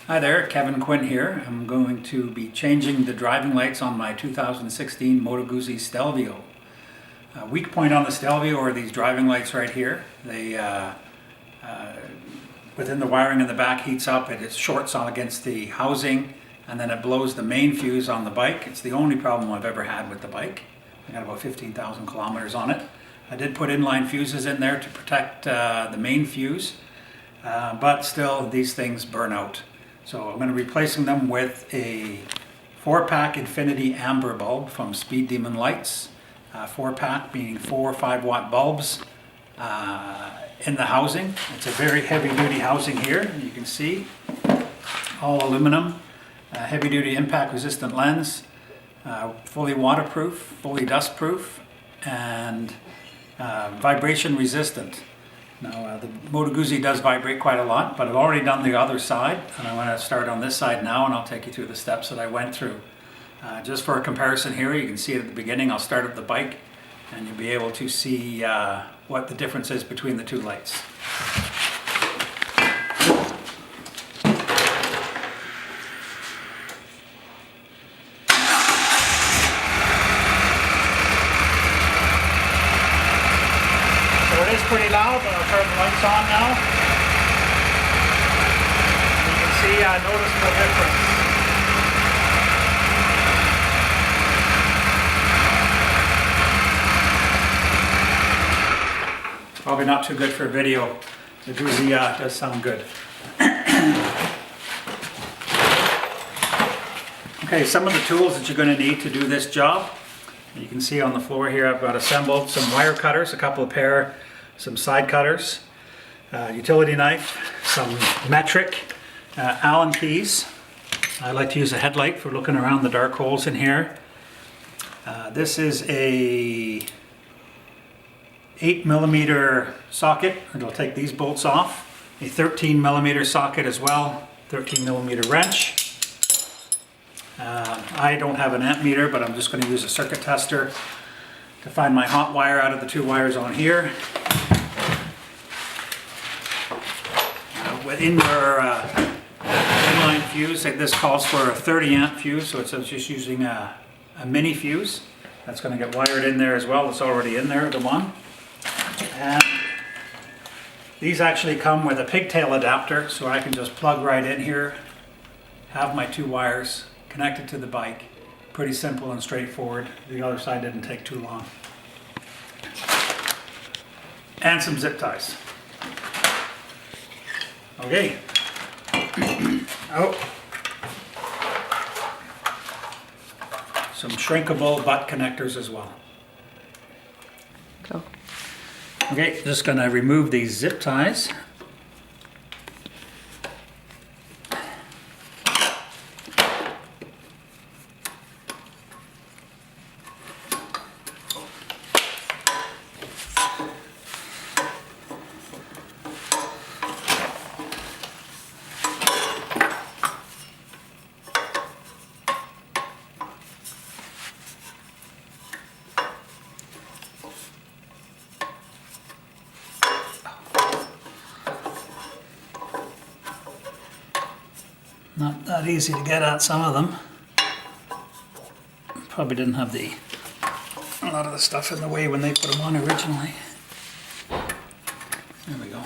Hi there, Kevin Quinn here. I'm going to be changing the driving lights on my 2016 Moto Guzzi Stelvio. Weak point on the Stelvio are these driving lights right here. They, within the wiring in the back heats up, it shorts on against the housing, and then it blows the main fuse on the bike. It's the only problem I've ever had with the bike. I got about 15,000 kilometers on it. I did put inline fuses in there to protect the main fuse, but still these things burn out. So I'm going to be replacing them with a 4-pack Infinity Amber bulb from Speed Demon Lights. 4-pack meaning 4 5-watt bulbs in the housing. It's a very heavy-duty housing here. You can see all aluminum, heavy-duty impact-resistant lens, fully waterproof, fully dust-proof, and vibration-resistant. Now the Moto Guzzi does vibrate quite a lot, but I've already done the other side, and I want to start on this side now, and I'll take you through the steps that I went through. Just for a comparison here, you can see it at the beginning. I'll start at the bike, and you'll be able to see what the difference is between the two lights. It is pretty loud, but I'll turn the lights on now. You can see a noticeable difference. Probably not too good for a video. The Guzzi does sound good. Okay, some of the tools that you're going to need to do this job. You can see on the floor here I've got assembled some wire cutters, a couple of pair, some side cutters, utility knife, some metric, Allen keys. I like to use a headlight for looking around the dark holes in here. This is a 8mm socket. It'll take these bolts off. A 13mm socket as well, 13mm wrench. I don't have an amp meter, but I'm just going to use a circuit tester to find my hot wire out of the two wires on here. Within your inline fuse, this calls for a 30 amp fuse, so it's just using a mini fuse. That's going to get wired in there as well. It's already in there, the one. And these actually come with a pigtail adapter, so I can just plug right in here, have my two wires connected to the bike. Pretty simple and straightforward. The other side didn't take too long. And some zip ties. Okay. Oh. Some shrinkable butt connectors as well. Go. Okay, just going to remove these zip ties. Not that easy to get at, some of them. Probably didn't have a lot of the stuff in the way when they put them on originally. There we go.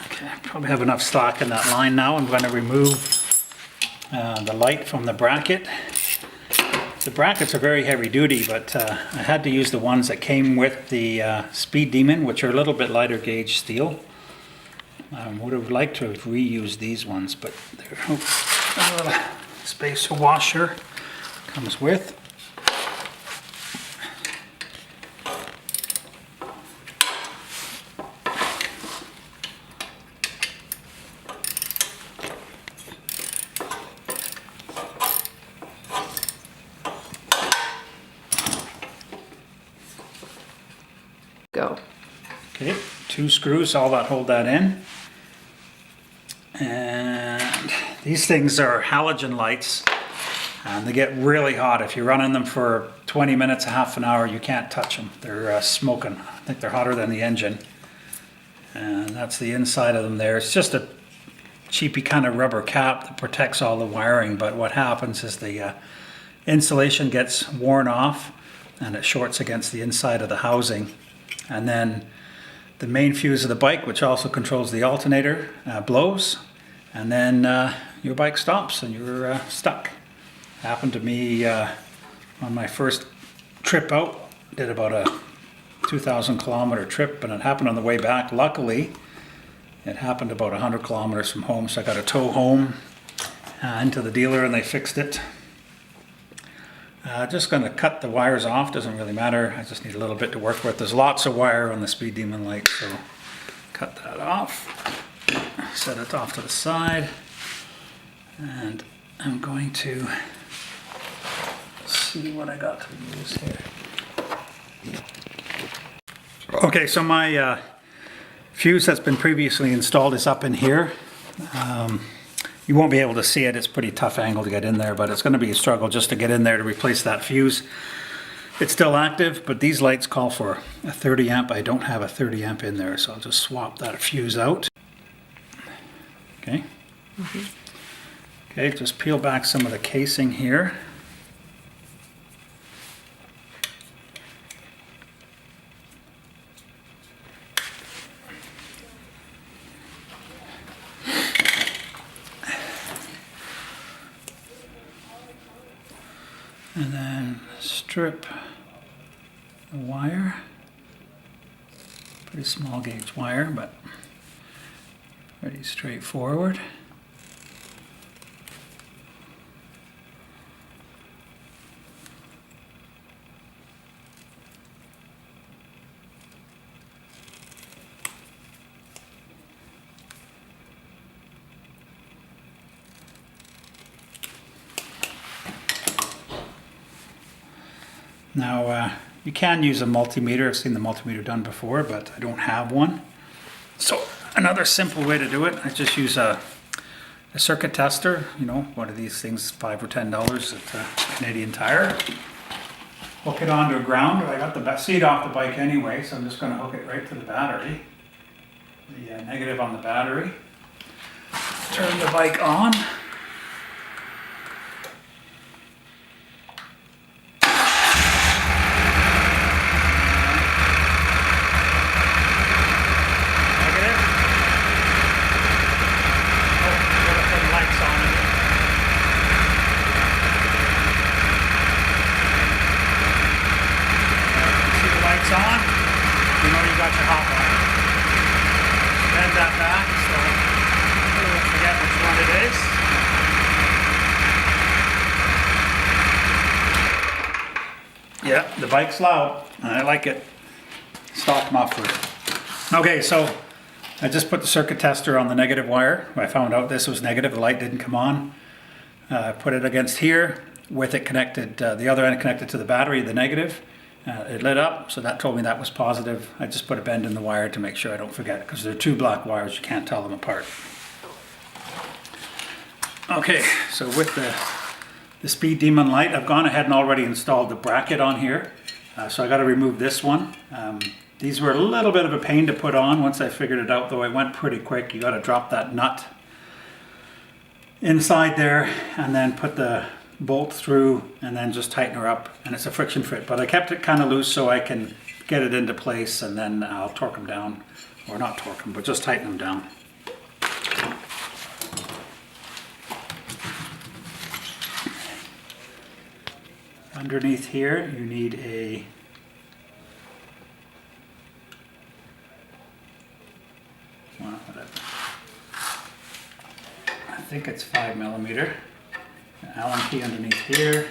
Okay, probably have enough stock in that line now. I'm going to remove the light from the bracket. The brackets are very heavy duty, but I had to use the ones that came with the Speed Demon, which are a little bit lighter gauge steel. Would have liked to have reused these ones, but they're a little spacer washer comes with. Go. Okay, 2 screws, all that hold that in. And these things are halogen lights. And they get really hot. If you're running them for 20 minutes, a half an hour, you can't touch them. They're smoking. I think they're hotter than the engine. And that's the inside of them there. It's just a cheapy kind of rubber cap that protects all the wiring, but what happens is the insulation gets worn off and it shorts against the inside of the housing. And then the main fuse of the bike, which also controls the alternator, blows, and then your bike stops and you're stuck. Happened to me on my first trip out. Did about a 2,000 kilometer trip, and it happened on the way back. Luckily, it happened about 100 kilometers from home, so I got a tow home into the dealer and they fixed it. Just going to cut the wires off, doesn't really matter. I just need a little bit to work with. There's lots of wire on the Speed Demon light, so cut that off. Set it off to the side, and I'm going to see what I got to use here. Okay, so my fuse that's been previously installed is up in here. You won't be able to see it, it's a pretty tough angle to get in there, but it's going to be a struggle just to get in there to replace that fuse. It's still active, but these lights call for a 30 amp. I don't have a 30 amp in there, so I'll just swap that fuse out. Okay. Okay, just peel back some of the casing here. And then strip the wire. Pretty small gauge wire, but pretty straightforward. Now, you can use a multimeter. I've seen the multimeter done before, but I don't have one. So another simple way to do it, I just use a circuit tester, you know, one of these things, $5 or $10 at Canadian Tire. Hook it onto a ground. I got the seat off the bike anyway, so I'm just going to hook it right to the battery. The negative on the battery. Turn the bike on. On, you know you got your hot wire. Bend that back so I don't forget which one it is. Yeah, the bike's loud. I like it. Stock muffler. Okay, so I just put the circuit tester on the negative wire. I found out this was negative, the light didn't come on. Put it against here with it connected, the other end connected to the battery, the negative. It lit up, so that told me that was positive. I just put a bend in the wire to make sure I don't forget, because they're two black wires, you can't tell them apart. Okay, so with the Speed Demon light, I've gone ahead and already installed the bracket on here. So I got to remove this one. These were a little bit of a pain to put on once I figured it out, though it went pretty quick. You got to drop that nut inside there and then put the bolt through and then just tighten her up, and it's a friction fit, but I kept it kind of loose so I can get it into place, and then I'll torque them down, or not torque them, but just tighten them down. Underneath here you need a I think it's 5mm. Allen key underneath here.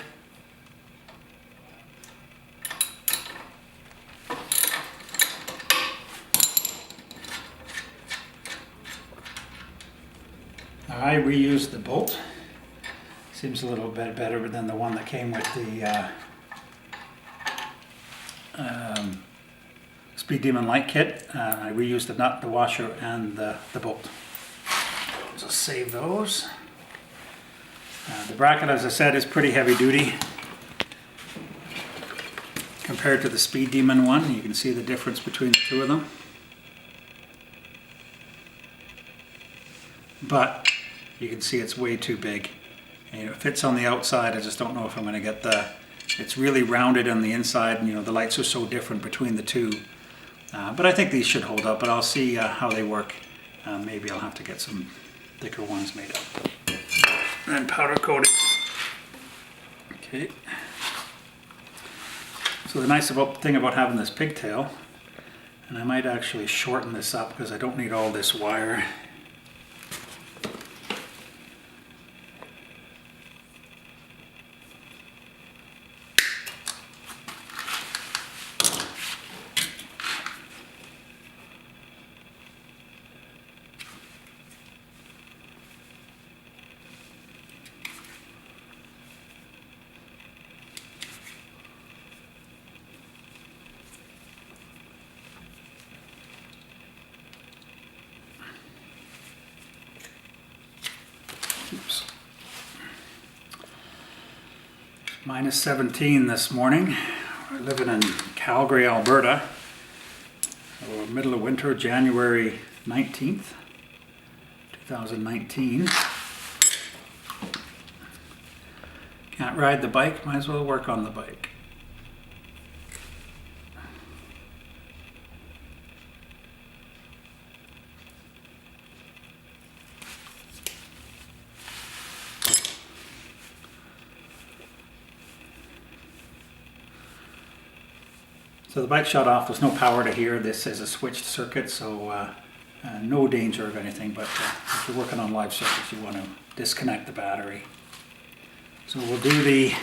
I reused the bolt. Seems a little bit better than the one that came with the Speed Demon light kit. I reused the nut, the washer, and the bolt. Just save those. The bracket, as I said, is pretty heavy duty compared to the Speed Demon one. You can see the difference between the two of them. But you can see it's way too big. And it fits on the outside. I just don't know if I'm going to get the... It's really rounded on the inside, and the lights are so different between the two. But I think these should hold up, but I'll see how they work. Maybe I'll have to get some thicker ones made up. And then powder coat it. Okay. So the nice thing about having this pigtail, and I might actually shorten this up because I don't need all this wire. Oops. Minus 17 this morning. We're living in Calgary, Alberta. So middle of winter, January 19th, 2019. Can't ride the bike, might as well work on the bike. So the bike shut off, there's no power to here. This is a switched circuit, so no danger of anything, but if you're working on live circuits, you want to disconnect the battery. So we'll do the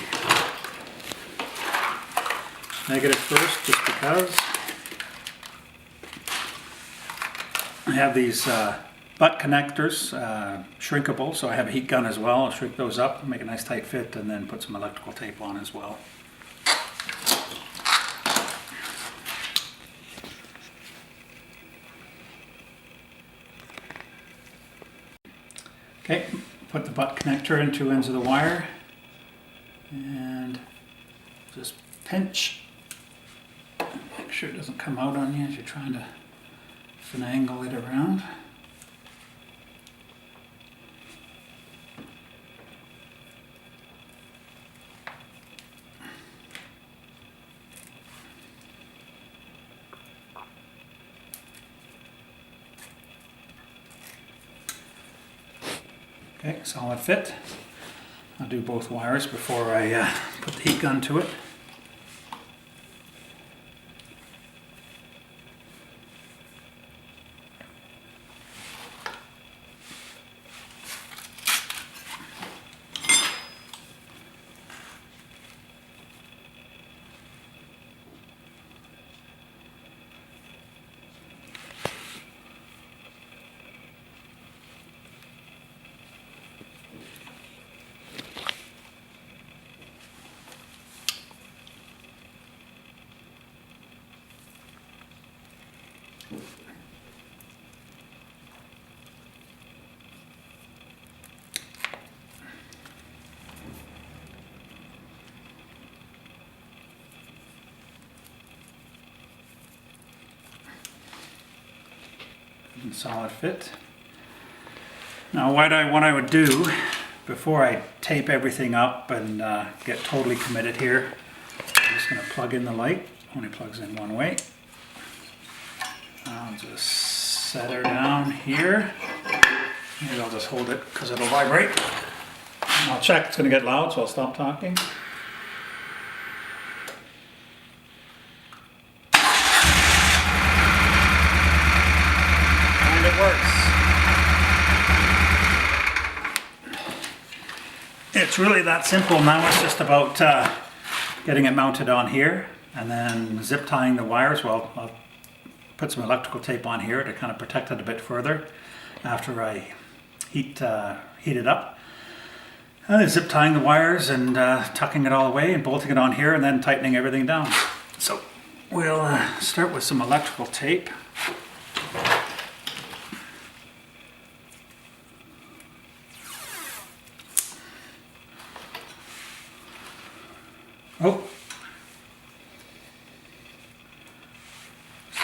negative first, just because. I have these butt connectors, shrinkable, so I have a heat gun as well. I'll shrink those up, make a nice tight fit, and then put some electrical tape on as well. Okay, put the butt connector in 2 ends of the wire and just pinch. Make sure it doesn't come out on you as you're trying to finagle it around. Okay, solid fit. I'll do both wires before I put the heat gun to it. And solid fit. Now what I would do before I tape everything up and get totally committed here, I'm just going to plug in the light. Only plugs in one way. I'll just set her down here. Maybe I'll just hold it because it'll vibrate. And I'll check, it's going to get loud, so I'll stop talking. And it works. It's really that simple. Now it's just about getting it mounted on here and then zip tying the wires. Well, I'll put some electrical tape on here to kind of protect it a bit further after I heat it up. And then zip tying the wires and tucking it all away and bolting it on here and then tightening everything down. So we'll start with some electrical tape.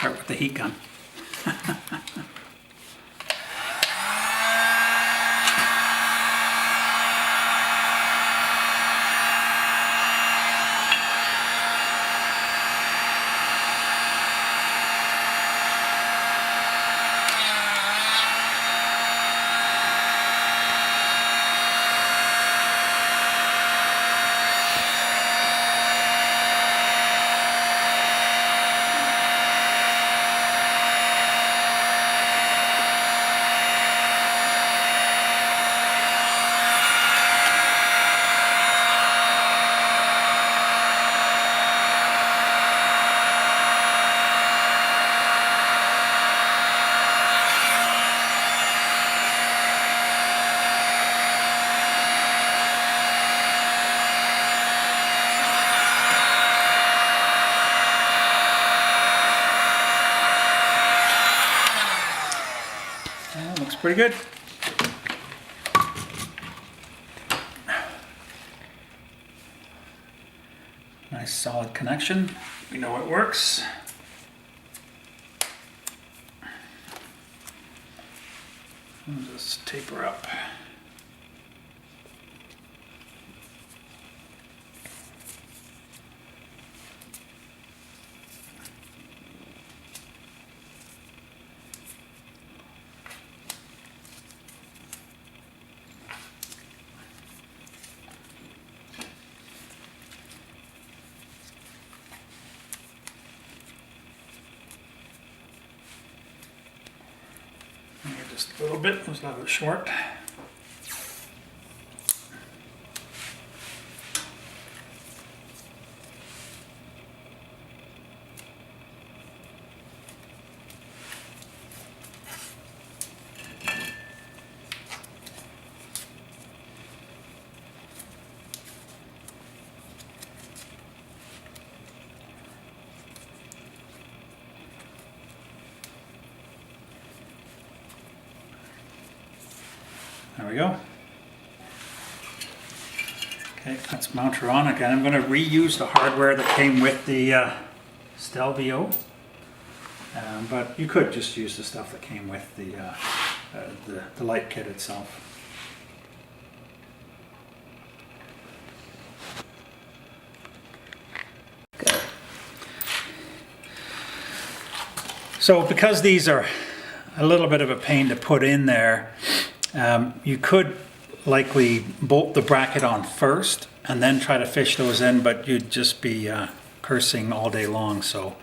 start with the heat gun. Looks pretty good. Nice solid connection. We know it works. I'll just taper up. Just a little bit, it was a little bit short. There we go. Okay, let's mount her on again. I'm going to reuse the hardware that came with the Stelvio, but you could just use the stuff that came with the light kit itself. Go. So because these are a little bit of a pain to put in there, you could likely bolt the bracket on first and then try to fish those in, but you'd just be cursing all day long. So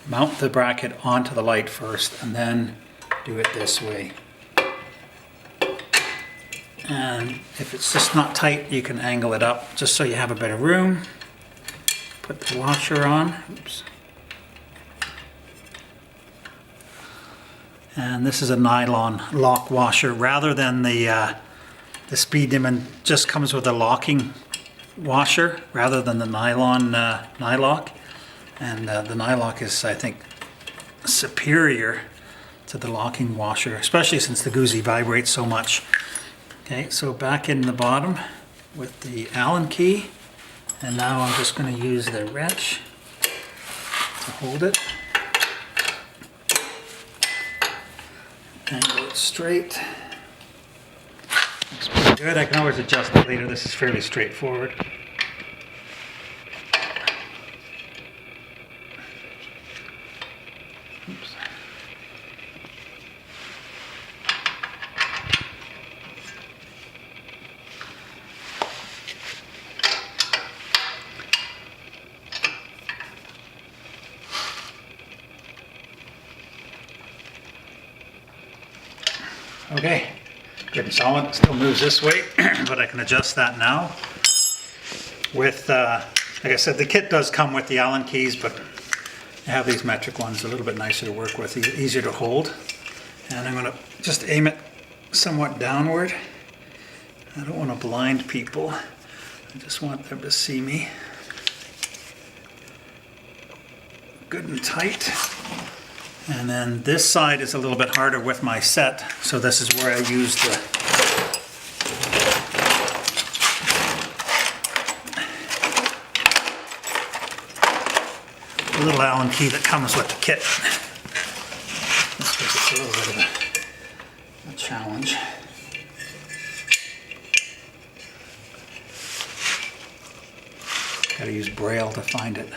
mount the bracket onto the light first and then do it this way. And if it's just not tight, you can angle it up just so you have a bit of room. Put the washer on. Oops. And this is a nylon lock washer rather than the speed demon just comes with a locking washer rather than the nylon nylock. And the nylock is, I think, superior to the locking washer, especially since the Guzzi vibrates so much. Okay, so back in the bottom with the Allen key, and now I'm just going to use the wrench to hold it. Angle it straight. Looks pretty good. I can always adjust it later. This is fairly straightforward. Oops. Okay, good and solid. It still moves this way, but I can adjust that now. With, like I said, the kit does come with the Allen keys, but I have these metric ones, a little bit nicer to work with, easier to hold. And I'm going to just aim it somewhat downward. I don't want to blind people. I just want them to see me. Good and tight. And then this side is a little bit harder with my set, so this is where I use the the little Allen key that comes with the kit. This gives us a little bit of a challenge. Gotta use Braille to find it.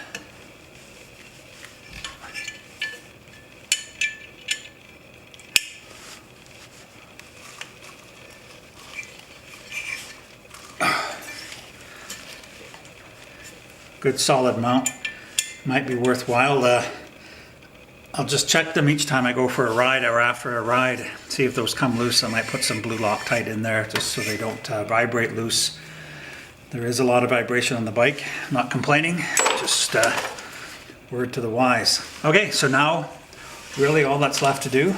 Good solid mount. Might be worthwhile. I'll just check them each time I go for a ride or after a ride. See if those come loose. I might put some blue Loctite in there just so they don't vibrate loose. There is a lot of vibration on the bike. I'm not complaining, just word to the wise. Okay, so now really all that's left to do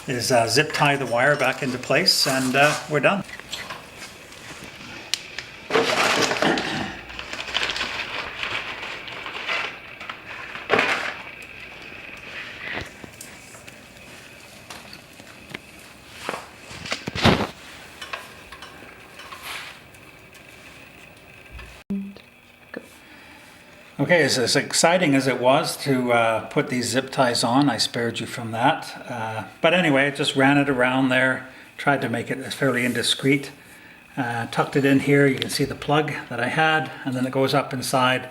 is zip tie the wire back into place and we're done. Okay, as exciting as it was to put these zip ties on, I spared you from that. But anyway, I just ran it around there, tried to make it fairly indiscreet. Tucked it in here, you can see the plug that I had, and then it goes up inside.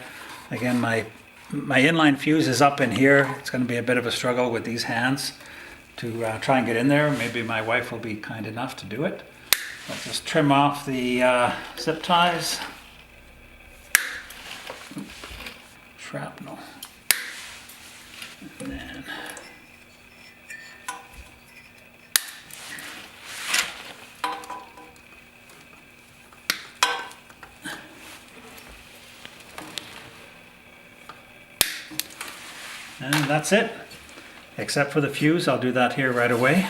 Again, my inline fuse is up in here. It's going to be a bit of a struggle with these hands to try and get in there. Maybe my wife will be kind enough to do it. Let's just trim off the zip ties. Shrapnel. And then that's it. Except for the fuse, I'll do that here right away.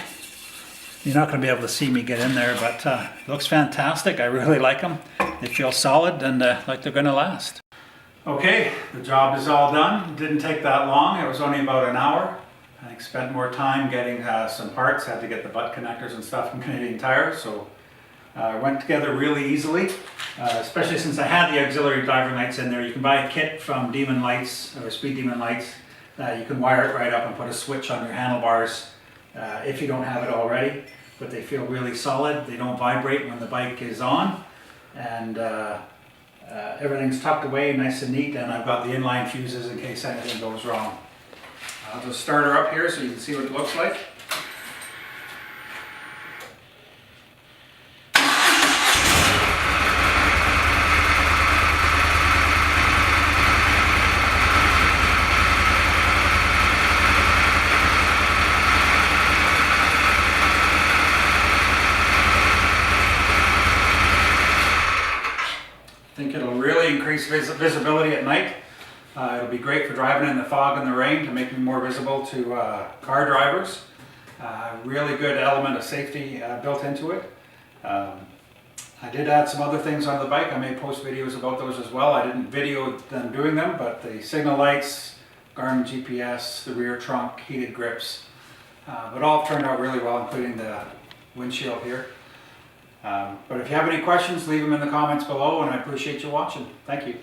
You're not going to be able to see me get in there, but it looks fantastic. I really like them. They feel solid and like they're going to last. Okay, the job is all done. It didn't take that long. It was only about an hour. I spent more time getting some parts. Had to get the butt connectors and stuff from Canadian Tire, so it went together really easily. Especially since I had the auxiliary driving lights in there. You can buy a kit from Demon Lights or Speed Demon Lights. You can wire it right up and put a switch on your handlebars if you don't have it already. But they feel really solid. They don't vibrate when the bike is on, and everything's tucked away nice and neat, and I've got the inline fuses in case anything goes wrong. I'll just start her up here so you can see what it looks like. I think it'll really increase visibility at night. It'll be great for driving in the fog and the rain to make me more visible to car drivers. Really good element of safety built into it. I did add some other things on the bike. I may post videos about those as well. I didn't video them doing them, but the signal lights, Garmin GPS, the rear trunk, heated grips. But all turned out really well, including the windshield here. But if you have any questions, leave them in the comments below, and I appreciate you watching. Thank you.